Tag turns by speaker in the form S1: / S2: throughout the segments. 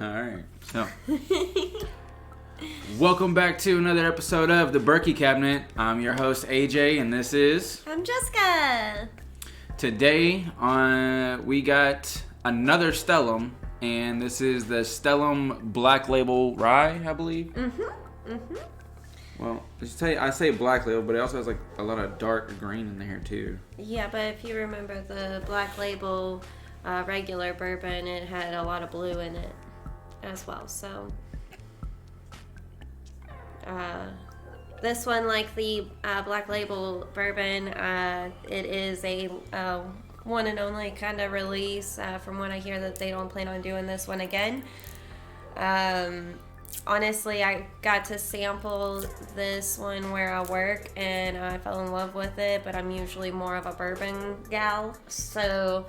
S1: Alright, so welcome back to another episode of the Bourky Cabinet. I'm your host AJ, and this is...
S2: I'm Jessica.
S1: Today, we got another Stellum, and this is the Stellum Black Label Rye, I believe. Well, I say black label, but it also has like a lot of dark green in there too.
S2: Yeah, but if you remember the Black Label regular bourbon, it had a lot of blue in it as well. So this one, like the Black Label bourbon, it is a one and only kind of release. From what I hear, that they don't plan on doing this one again. Honestly, I got to sample this one where I work, and I fell in love with it, but I'm usually more of a bourbon gal, so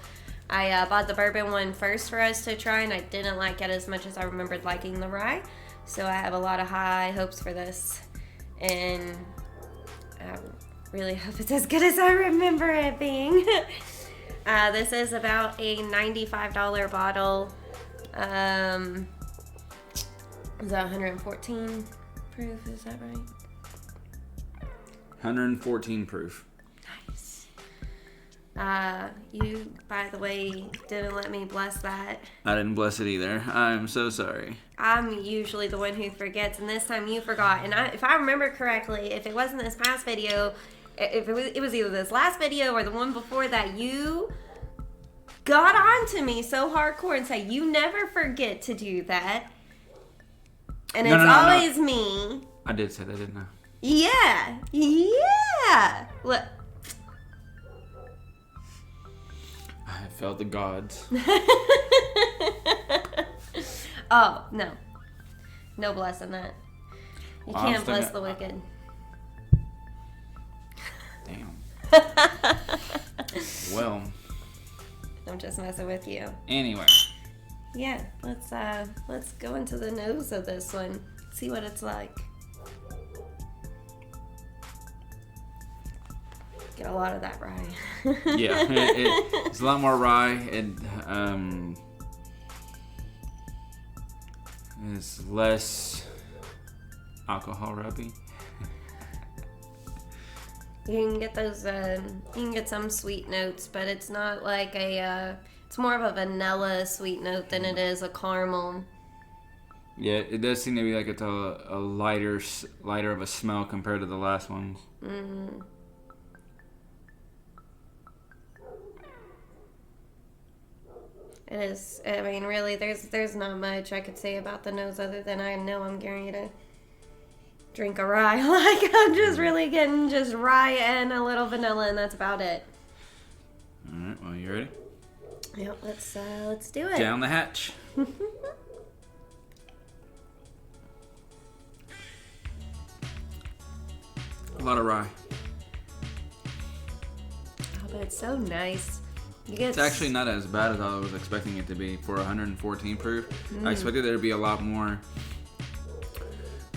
S2: I bought the bourbon one first for us to try, and I didn't like it as much as I remembered liking the rye, so I have a lot of high hopes for this, and I really hope it's as good as I remember it being. This is about a $95 bottle. Is that 114 proof? Is that right?
S1: 114 proof.
S2: Nice. You, by the way, didn't let me bless that.
S1: I didn't bless it either. I'm so sorry.
S2: I'm usually the one who forgets, and this time you forgot. And if I remember correctly, if it wasn't this past video, if it was either this last video or the one before that, you got on to me so hardcore and say, you never forget to do that. And it's always me.
S1: I did say that, didn't I?
S2: Yeah. Look.
S1: I felt the gods.
S2: Oh, no. No blessing that. You can't bless the wicked.
S1: Damn. Well.
S2: I'm just messing with you.
S1: Anyway.
S2: Yeah, let's go into the nose of this one. See what it's like. Get a lot of that rye.
S1: Yeah, it's a lot more rye. It's less alcohol rubby.
S2: You can get those. You can get some sweet notes, but it's not like a. It's more of a vanilla sweet note than it is a caramel.
S1: Yeah, it does seem to be like it's a lighter of a smell compared to the last ones.
S2: Mm. It is. I mean, really, there's not much I could say about the nose other than I know I'm going to drink a rye. Like, I'm just really getting just rye and a little vanilla, and that's about it.
S1: All right. Well, you ready?
S2: Yep, let's do it.
S1: Down the hatch. A lot of rye.
S2: Oh, but it's so nice.
S1: It's actually not as bad as I was expecting it to be for 114 proof. I expected there to be a lot more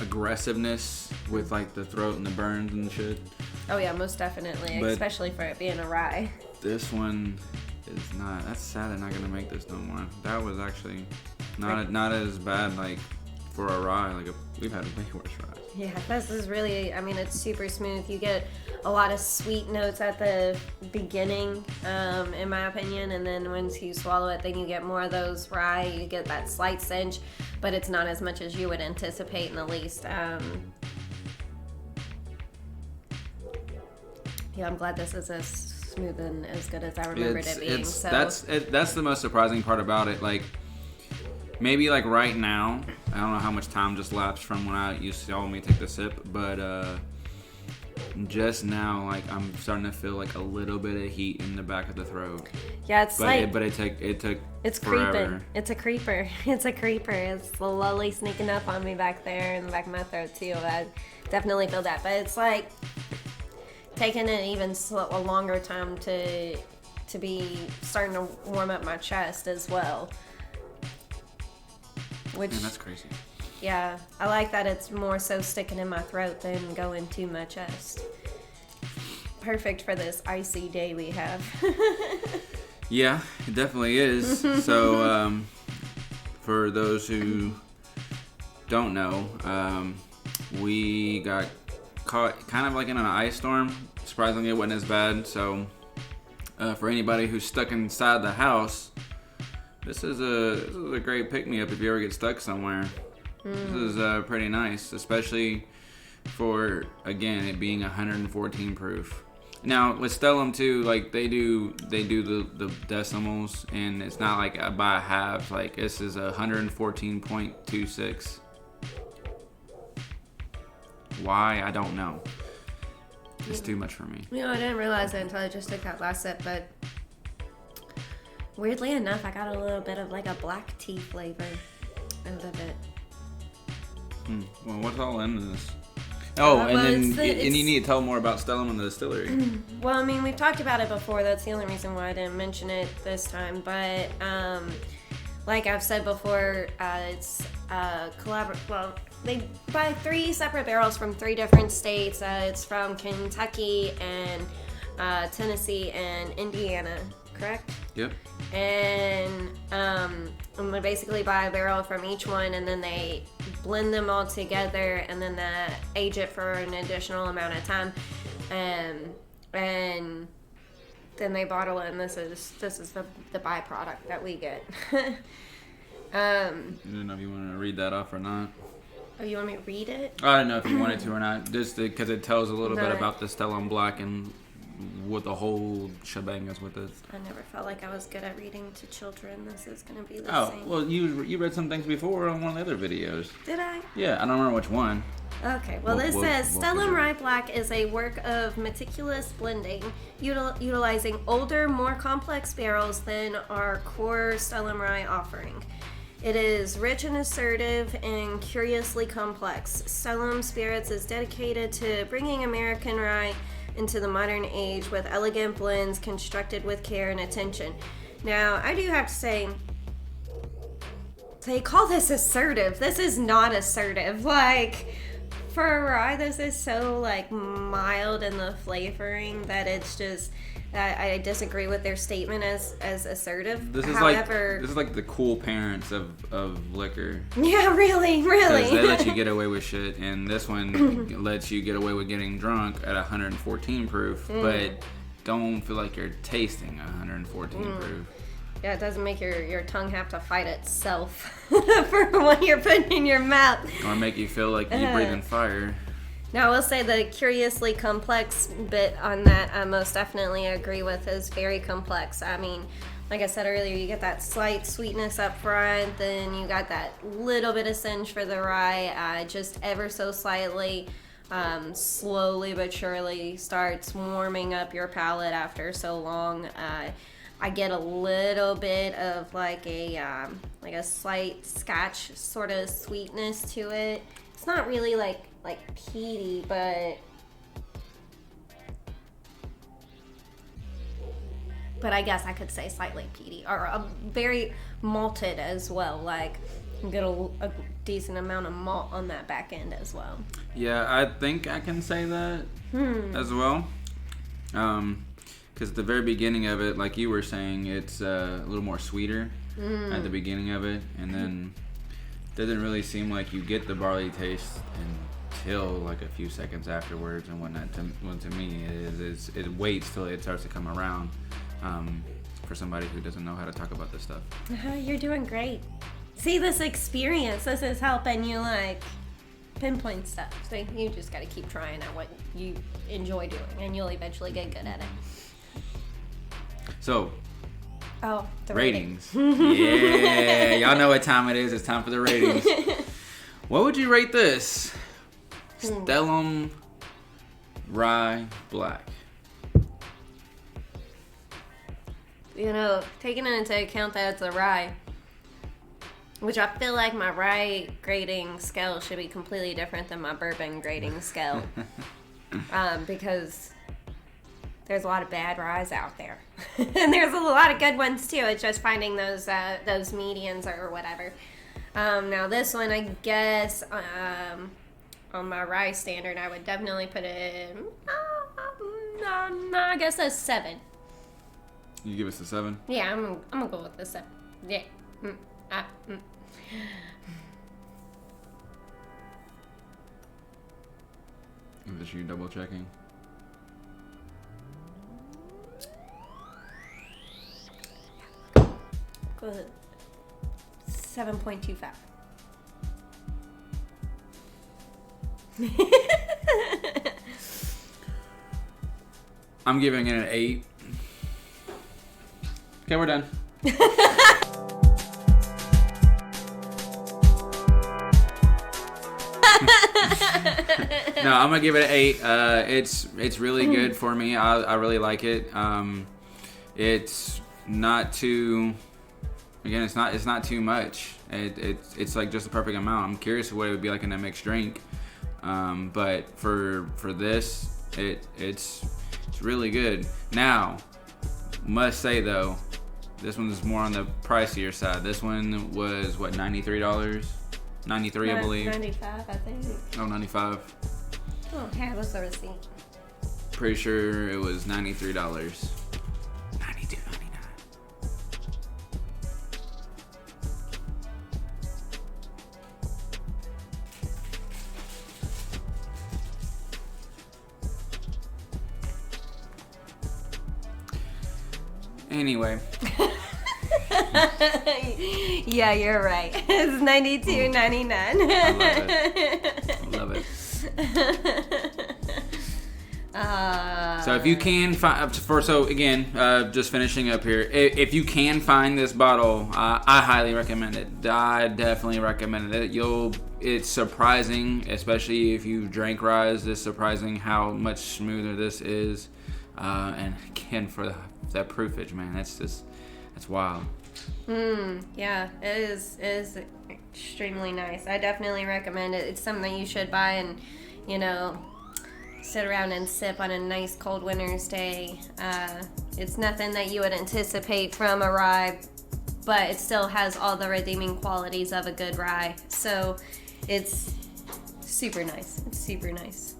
S1: aggressiveness with like the throat and the burns and shit.
S2: Oh yeah, most definitely, but especially for it being a rye.
S1: This one is not. That's sad they're not gonna make this no more. That was actually not as bad like for a rye. Like we've had way worse ryes.
S2: Yeah, this is really. I mean, it's super smooth. You get a lot of sweet notes at the beginning, in my opinion, and then once you swallow it, then you get more of those rye. You get that slight cinch, but it's not as much as you would anticipate in the least. Yeah, I'm glad this is as smooth and as good as I remembered it being. So
S1: that's the most surprising part about it. Like maybe like right now, I don't know how much time just lapsed from when you saw me take the sip, but just now, like I'm starting to feel like a little bit of heat in the back of the throat.
S2: Yeah, it's
S1: it took.
S2: It's
S1: forever.
S2: Creeping. It's a creeper. It's a creeper. It's slowly sneaking up on me back there in the back of my throat too. I definitely feel that, but it's like taking an even a longer time to be starting to warm up my chest as well. Which,
S1: man, that's crazy.
S2: Yeah, I like that it's more so sticking in my throat than going to my chest. Perfect for this icy day we have.
S1: Yeah, it definitely is. So, for those who don't know, we got caught kind of like in an ice storm. Surprisingly, it wasn't as bad. So, for anybody who's stuck inside the house, this is a great pick-me-up if you ever get stuck somewhere. This is pretty nice, especially for, again, it being 114 proof. Now with Stellum too, like they do the decimals, and it's not like by halves. Like this is 114.26. Why? I don't know. It's too much for me.
S2: You know, I didn't realize it until I just took that last sip, but weirdly enough, I got a little bit of like a black tea flavor out of it.
S1: Well, what's all in this? Oh, and you need to tell more about Stellum and the distillery.
S2: Well, I mean, we've talked about it before. That's the only reason why I didn't mention it this time. But like I've said before, it's Well, they buy 3 separate barrels from 3 different states. It's from Kentucky and Tennessee and Indiana, correct?
S1: Yep.
S2: And we basically buy a barrel from each one, and then they blend them all together, and then they age it for an additional amount of time, and then they bottle it. And this is the byproduct that we get.
S1: I don't know if you want to read that off or not.
S2: Oh, you want me to read it?
S1: I don't know if you wanted to or not, just because it tells a little bit about the Stellum Black and what the whole shebang is with it.
S2: I never felt like I was good at reading to children. This is going to be the same.
S1: Oh, well, you read some things before on one of the other videos.
S2: Did I?
S1: Yeah, I don't remember which one.
S2: Okay, well, this says Stellum Rye Black is a work of meticulous blending, utilizing older, more complex barrels than our core Stellum Rye offering. It is rich and assertive and curiously complex. Stellum Spirits is dedicated to bringing American rye into the modern age with elegant blends constructed with care and attention. Now, I do have to say, they call this assertive. This is not assertive. Like, for a rye, this is so, like, mild in the flavoring that it's just... I disagree with their statement as assertive.
S1: This is like the cool parents of liquor.
S2: Yeah, really.
S1: Because they let you get away with shit, and this one lets you get away with getting drunk at 114 proof, but don't feel like you're tasting 114 proof.
S2: Yeah, it doesn't make your tongue have to fight itself for what you're putting in your mouth.
S1: Or make you feel like you're breathing fire.
S2: Now, I will say the curiously complex bit on that I most definitely agree with is very complex. I mean, like I said earlier, you get that slight sweetness up front, then you got that little bit of cinch for the rye, just ever so slightly, slowly but surely starts warming up your palate after so long. I get a little bit of like a slight Scotch sort of sweetness to it. It's not really like peaty, but I guess I could say slightly peaty, or very malted as well. Like, you get a decent amount of malt on that back end as well.
S1: Yeah, I think I can say that as well. Because at the very beginning of it, like you were saying, it's a little more sweeter at the beginning of it, and then it doesn't really seem like you get the barley taste until like a few seconds afterwards and whatnot. To me, it waits till it starts to come around. For somebody who doesn't know how to talk about this stuff.
S2: You're doing great. See, this experience, this is helping you like pinpoint stuff. So you just got to keep trying at what you enjoy doing, and you'll eventually get good at it.
S1: So,
S2: the
S1: ratings. Yeah, y'all know what time it is. It's time for the ratings. What would you rate this? Stellum Rye Black.
S2: You know, taking into account that it's a rye, which I feel like my rye grading scale should be completely different than my bourbon grading scale, because there's a lot of bad ryes out there, and there's a lot of good ones too. It's just finding those medians or whatever. Now this one, I guess, on my rye standard, I would definitely put it. I guess a 7.
S1: You give us a 7?
S2: Yeah, I'm gonna go with the 7. Yeah.
S1: Is this you double checking?
S2: Good. 7.25.
S1: I'm giving it an 8. Okay, we're done. No, I'm gonna give it an 8. It's really good for me. I really like it. It's not too. Again, it's not too much. It's like just the perfect amount. I'm curious what it would be like in a mixed drink. But for this, it's really good. Now, must say though, this one's more on the pricier side. This one was what, $93? 93, I believe.
S2: 95, I think.
S1: Oh, 95.
S2: Oh, okay, what's the receipt?
S1: Pretty sure it was $93. 92.99.
S2: Anyway. Yeah, you're right. It's $92.99.
S1: I love it. So if you can find, just finishing up here, if you can find this bottle, I highly recommend it. I definitely recommend it. It's surprising, especially if you drank rye. It's surprising how much smoother this is. And again, for that proofage, man, that's wild.
S2: Yeah, it is extremely nice. I definitely recommend it. It's something that you should buy and, sit around and sip on a nice cold winter's day. It's nothing that you would anticipate from a rye, but it still has all the redeeming qualities of a good rye. So it's super nice. It's super nice.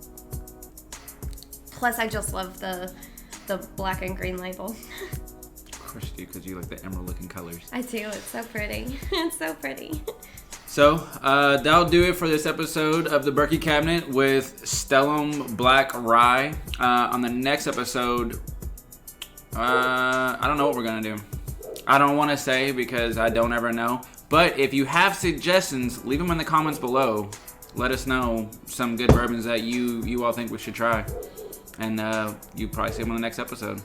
S2: Plus, I just love the black and green label.
S1: Of course you do, because you like the emerald looking colors.
S2: I do. It's so pretty. It's so pretty.
S1: So, that'll do it for this episode of the Bourky Cabinet with Stellum Black Rye. On the next episode, I don't know what we're going to do. I don't want to say because I don't ever know. But if you have suggestions, leave them in the comments below. Let us know some good bourbons that you all think we should try. And you probably see them on the next episode.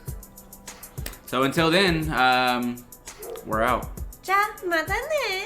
S1: So until then, we're out.
S2: Ja, matane.